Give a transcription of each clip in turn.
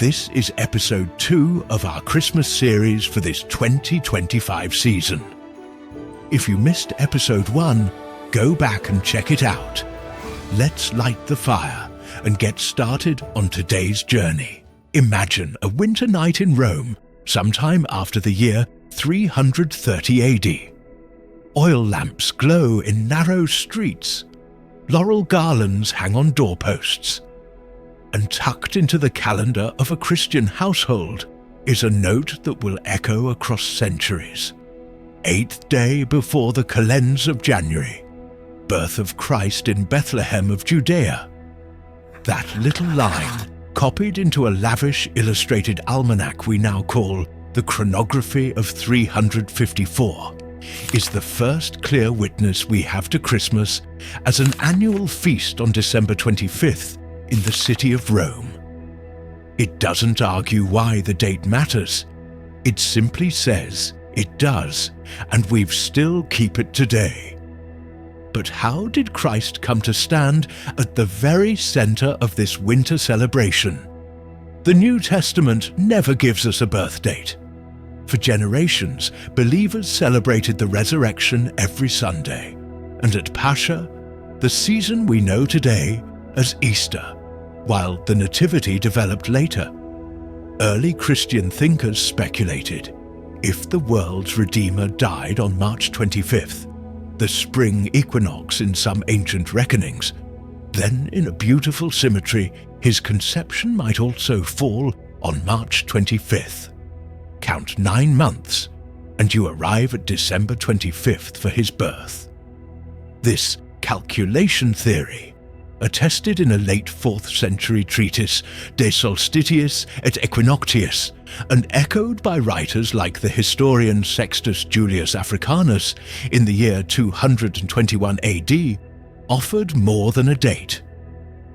This is episode 2 of our Christmas series for this 2025 season. If you missed episode 1, go back and check it out. Let's light the fire and get started on today's journey. Imagine a winter night in Rome, sometime after the year 330 AD. Oil lamps glow in narrow streets. Laurel garlands hang on doorposts. And tucked into the calendar of a Christian household is a note that will echo across centuries. 8th day before the Kalends of January, birth of Christ in Bethlehem of Judea. That little line, copied into a lavish illustrated almanac we now call the Chronography of 354, is the first clear witness we have to Christmas as an annual feast on December 25th in the city of Rome. It doesn't argue why the date matters. It simply says it does, and we still keep it today. But how did Christ come to stand at the very center of this winter celebration? The New Testament never gives us a birth date. For generations, believers celebrated the resurrection every Sunday, and at Pascha, the season we know today as Easter, while the Nativity developed later. Early Christian thinkers speculated, if the world's Redeemer died on March 25th, the spring equinox in some ancient reckonings, then in a beautiful symmetry, his conception might also fall on March 25th. Count 9 months, and you arrive at December 25th for his birth. This calculation theory, attested in a late 4th century treatise De Solstitiis et Equinoctiis, and echoed by writers like the historian Sextus Julius Africanus in the year 221 AD, offered more than a date.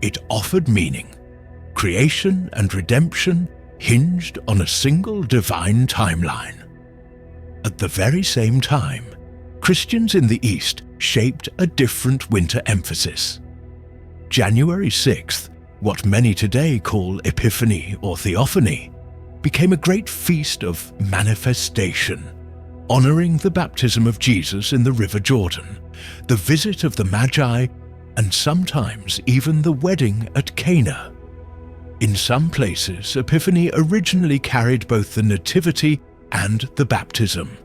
It offered meaning. Creation and redemption hinged on a single divine timeline. At the very same time, Christians in the East shaped a different winter emphasis. January 6th, what many today call Epiphany or Theophany, became a great feast of manifestation, honoring the baptism of Jesus in the River Jordan, the visit of the Magi, and sometimes even the wedding at Cana. In some places, Epiphany originally carried both the Nativity and the baptism.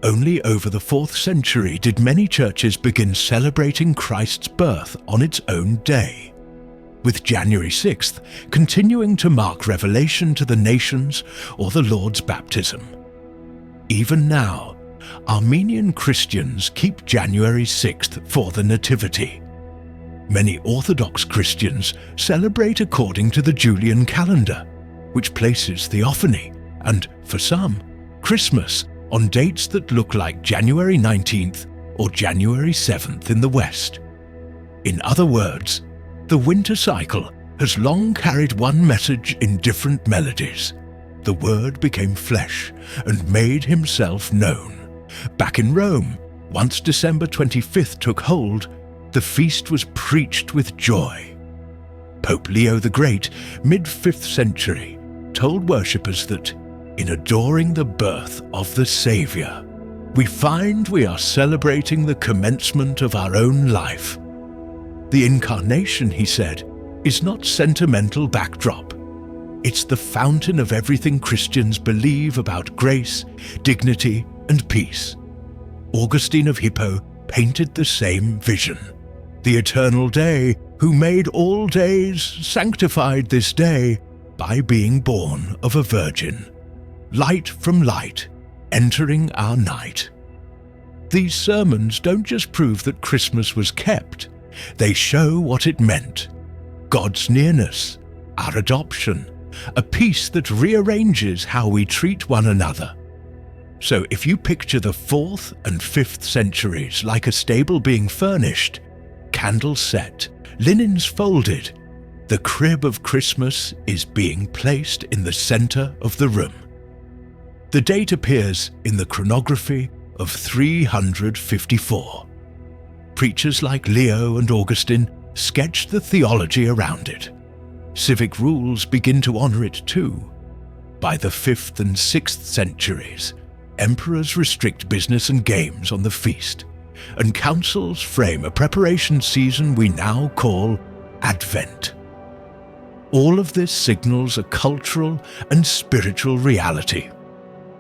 Only over the 4th century did many churches begin celebrating Christ's birth on its own day, with January 6th continuing to mark revelation to the nations or the Lord's baptism. Even now, Armenian Christians keep January 6th for the Nativity. Many Orthodox Christians celebrate according to the Julian calendar, which places Theophany and, for some, Christmas on dates that look like January 19th or January 7th in the West. In other words, the winter cycle has long carried one message in different melodies. The Word became flesh and made himself known. Back in Rome, once December 25th took hold, the feast was preached with joy. Pope Leo the Great, mid-5th century, told worshippers that in adoring the birth of the Saviour, we find we are celebrating the commencement of our own life. The Incarnation, he said, is not sentimental backdrop. It's the fountain of everything Christians believe about grace, dignity, and peace. Augustine of Hippo painted the same vision. The eternal day, who made all days, sanctified this day by being born of a virgin. Light from light, entering our night. These sermons don't just prove that Christmas was kept, they show what it meant. God's nearness, our adoption, a peace that rearranges how we treat one another. So if you picture the 4th and 5th centuries like a stable being furnished, candles set, linens folded, the crib of Christmas is being placed in the center of the room. The date appears in the Chronography of 354. Preachers like Leo and Augustine sketched the theology around it. Civic rules begin to honour it too. By the 5th and 6th centuries, emperors restrict business and games on the feast, and councils frame a preparation season we now call Advent. All of this signals a cultural and spiritual reality.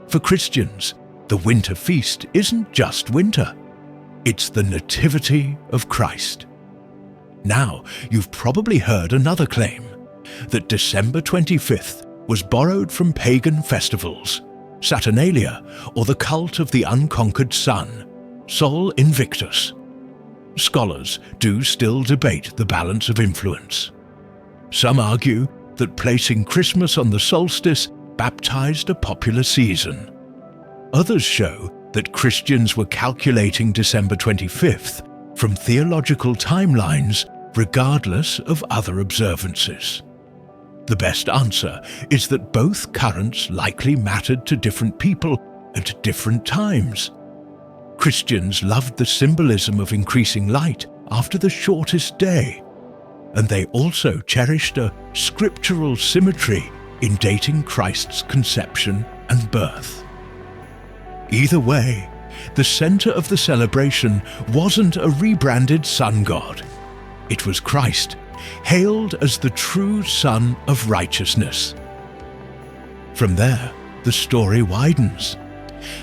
For Christians, the winter feast isn't just winter. It's the Nativity of Christ. Now, you've probably heard another claim, that December 25th was borrowed from pagan festivals, Saturnalia, or the cult of the unconquered sun, Sol Invictus. Scholars do still debate the balance of influence. Some argue that placing Christmas on the solstice baptized a popular season. Others show that Christians were calculating December 25th from theological timelines regardless of other observances. The best answer is that both currents likely mattered to different people at different times. Christians loved the symbolism of increasing light after the shortest day, and they also cherished a scriptural symmetry in dating Christ's conception and birth. Either way, the center of the celebration wasn't a rebranded sun god. It was Christ, hailed as the true Son of Righteousness. From there, the story widens.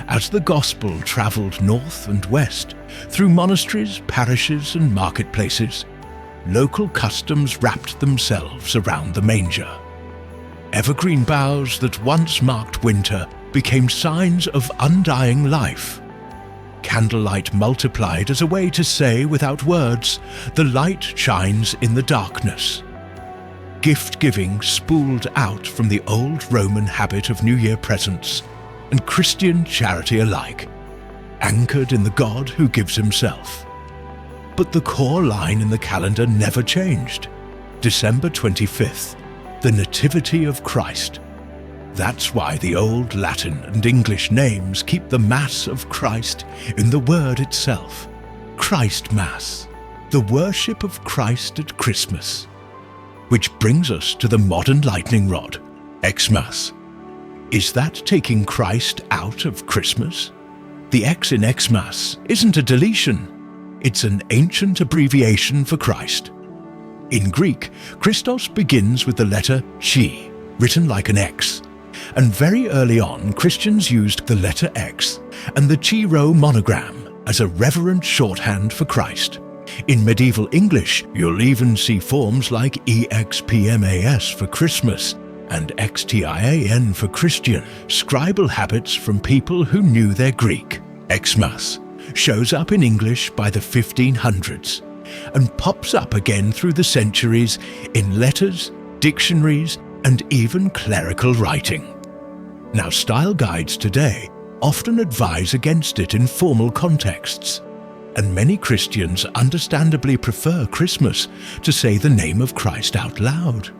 As the gospel traveled north and west, through monasteries, parishes, and marketplaces, local customs wrapped themselves around the manger. Evergreen boughs that once marked winter became signs of undying life. Candlelight multiplied as a way to say without words, the light shines in the darkness. Gift-giving spooled out from the old Roman habit of New Year presents, and Christian charity alike, anchored in the God who gives himself. But the core line in the calendar never changed. December 25th, the Nativity of Christ. That's why the old Latin and English names keep the Mass of Christ in the word itself. Christ Mass, the worship of Christ at Christmas. Which brings us to the modern lightning rod, Xmas. Is that taking Christ out of Christmas? The X in Xmas isn't a deletion. It's an ancient abbreviation for Christ. In Greek, Christos begins with the letter chi, written like an X. And very early on, Christians used the letter X and the Chi-Rho monogram as a reverent shorthand for Christ. In medieval English, you'll even see forms like EXPMAS for Christmas and XTIAN for Christian, scribal habits from people who knew their Greek. Xmas shows up in English by the 1500s and pops up again through the centuries in letters, dictionaries, and even clerical writing. Now, style guides today often advise against it in formal contexts, and many Christians understandably prefer Christmas to say the name of Christ out loud.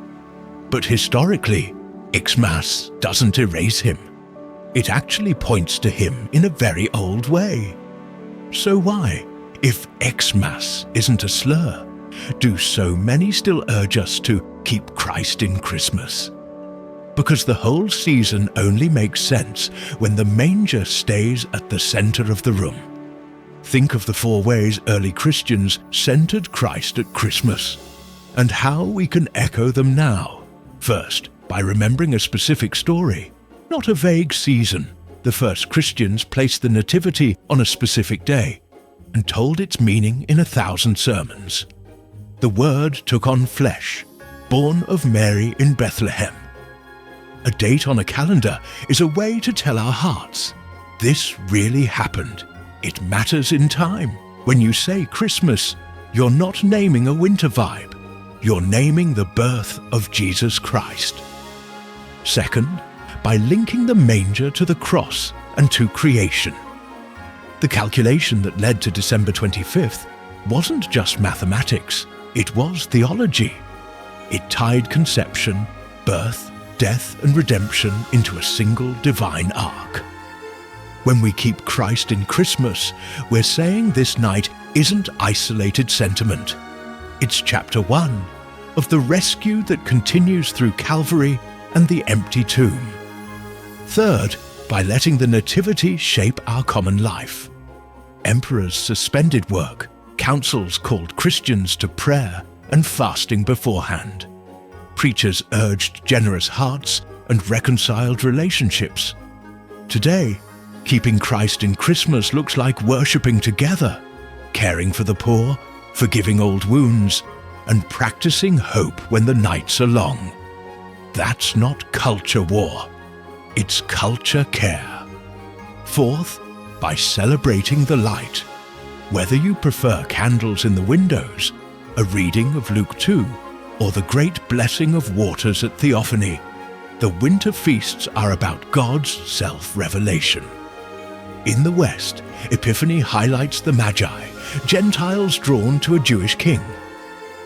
But historically, Xmas doesn't erase him. It actually points to him in a very old way. So why, if Xmas isn't a slur, do so many still urge us to keep Christ in Christmas? Because the whole season only makes sense when the manger stays at the center of the room. Think of the 4 ways early Christians centered Christ at Christmas, and how we can echo them now. First, by remembering a specific story, not a vague season. The first Christians placed the Nativity on a specific day and told its meaning in 1,000 sermons. The Word took on flesh, born of Mary in Bethlehem. A date on a calendar is a way to tell our hearts, this really happened. It matters in time. When you say Christmas, you're not naming a winter vibe. You're naming the birth of Jesus Christ. Second, by linking the manger to the cross and to creation. The calculation that led to December 25th wasn't just mathematics, it was theology. It tied conception, birth, death, and redemption into a single divine arc. When we keep Christ in Christmas, we're saying this night isn't isolated sentiment. It's chapter 1 of the rescue that continues through Calvary and the empty tomb. Third, by letting the Nativity shape our common life. Emperors suspended work, councils called Christians to prayer and fasting beforehand. Preachers urged generous hearts and reconciled relationships. Today, keeping Christ in Christmas looks like worshipping together, caring for the poor, forgiving old wounds, and practicing hope when the nights are long. That's not culture war. It's culture care. Fourth, by celebrating the light. Whether you prefer candles in the windows, a reading of Luke 2, or the great blessing of waters at Theophany, the winter feasts are about God's self-revelation. In the West, Epiphany highlights the Magi, Gentiles drawn to a Jewish king.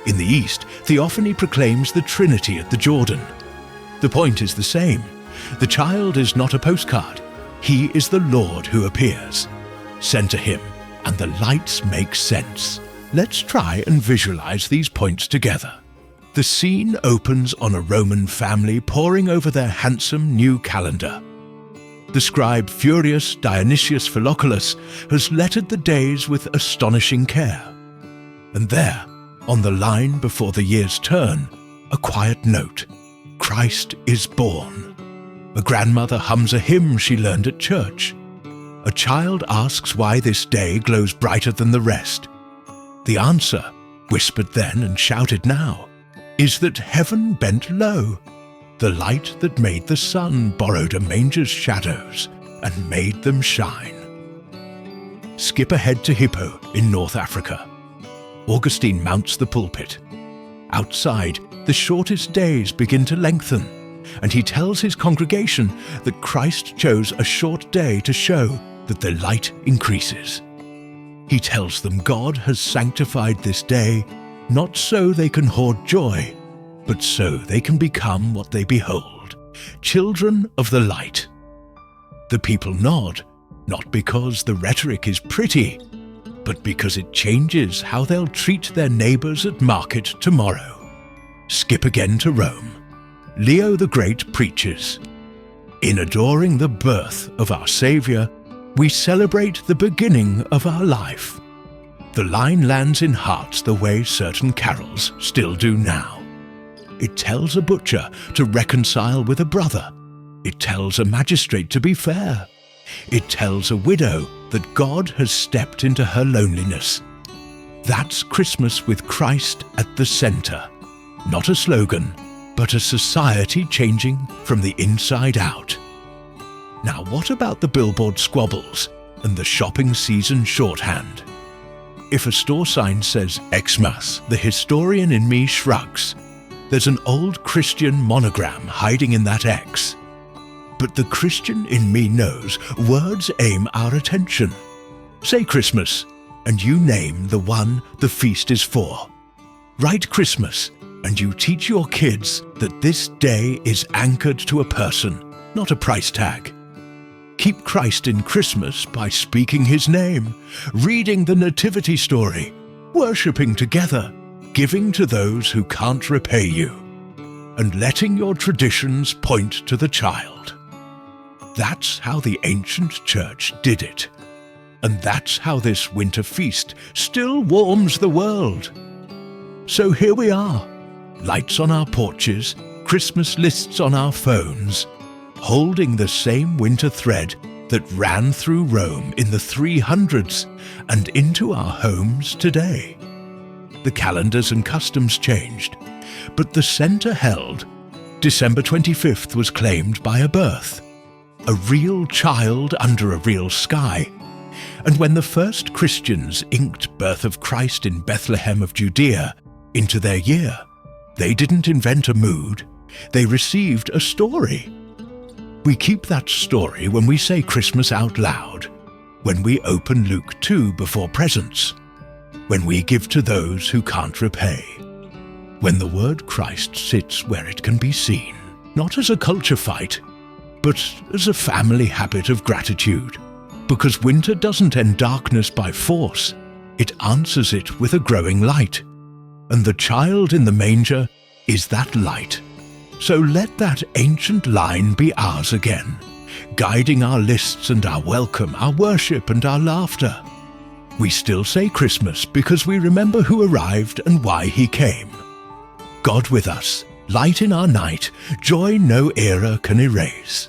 In the East, Theophany proclaims the Trinity at the Jordan. The point is the same. The child is not a postcard. He is the Lord who appears. Center him, and the lights make sense. Let's try and visualize these points together. The scene opens on a Roman family poring over their handsome new calendar. The scribe Furius Dionysius Philocalus has lettered the days with astonishing care. And there, on the line before the year's turn, a quiet note: Christ is born. A grandmother hums a hymn she learned at church. A child asks why this day glows brighter than the rest. The answer, whispered then and shouted now, is that heaven bent low. The light that made the sun borrowed a manger's shadows and made them shine. Skip ahead to Hippo in North Africa. Augustine mounts the pulpit. Outside, the shortest days begin to lengthen, and he tells his congregation that Christ chose a short day to show that the light increases. He tells them God has sanctified this day not so they can hoard joy, but so they can become what they behold, children of the light. The people nod, not because the rhetoric is pretty, but because it changes how they'll treat their neighbors at market tomorrow. Skip again to Rome. Leo the Great preaches. In adoring the birth of our Saviour, we celebrate the beginning of our life. The line lands in hearts the way certain carols still do now. It tells a butcher to reconcile with a brother. It tells a magistrate to be fair. It tells a widow that God has stepped into her loneliness. That's Christmas with Christ at the centre. Not a slogan, but a society changing from the inside out. Now what about the billboard squabbles and the shopping season shorthand? If a store sign says Xmas, the historian in me shrugs. There's an old Christian monogram hiding in that X. But the Christian in me knows words aim our attention. Say Christmas, and you name the one the feast is for. Write Christmas, and you teach your kids that this day is anchored to a person, not a price tag. Keep Christ in Christmas by speaking his name, reading the Nativity story, worshipping together, giving to those who can't repay you, and letting your traditions point to the child. That's how the ancient church did it. And that's how this winter feast still warms the world. So here we are, lights on our porches, Christmas lists on our phones, holding the same winter thread that ran through Rome in the 300s and into our homes today. The calendars and customs changed, but the centre held. December 25th was claimed by a birth, a real child under a real sky. And when the first Christians inked Birth of Christ in Bethlehem of Judea into their year, they didn't invent a mood, they received a story. We keep that story when we say Christmas out loud, when we open Luke 2 before presents, when we give to those who can't repay, when the word Christ sits where it can be seen, not as a culture fight, but as a family habit of gratitude. Because winter doesn't end darkness by force, it answers it with a growing light. And the child in the manger is that light. So let that ancient line be ours again, guiding our lists and our welcome, our worship and our laughter. We still say Christmas because we remember who arrived and why he came. God with us, light in our night, joy no era can erase.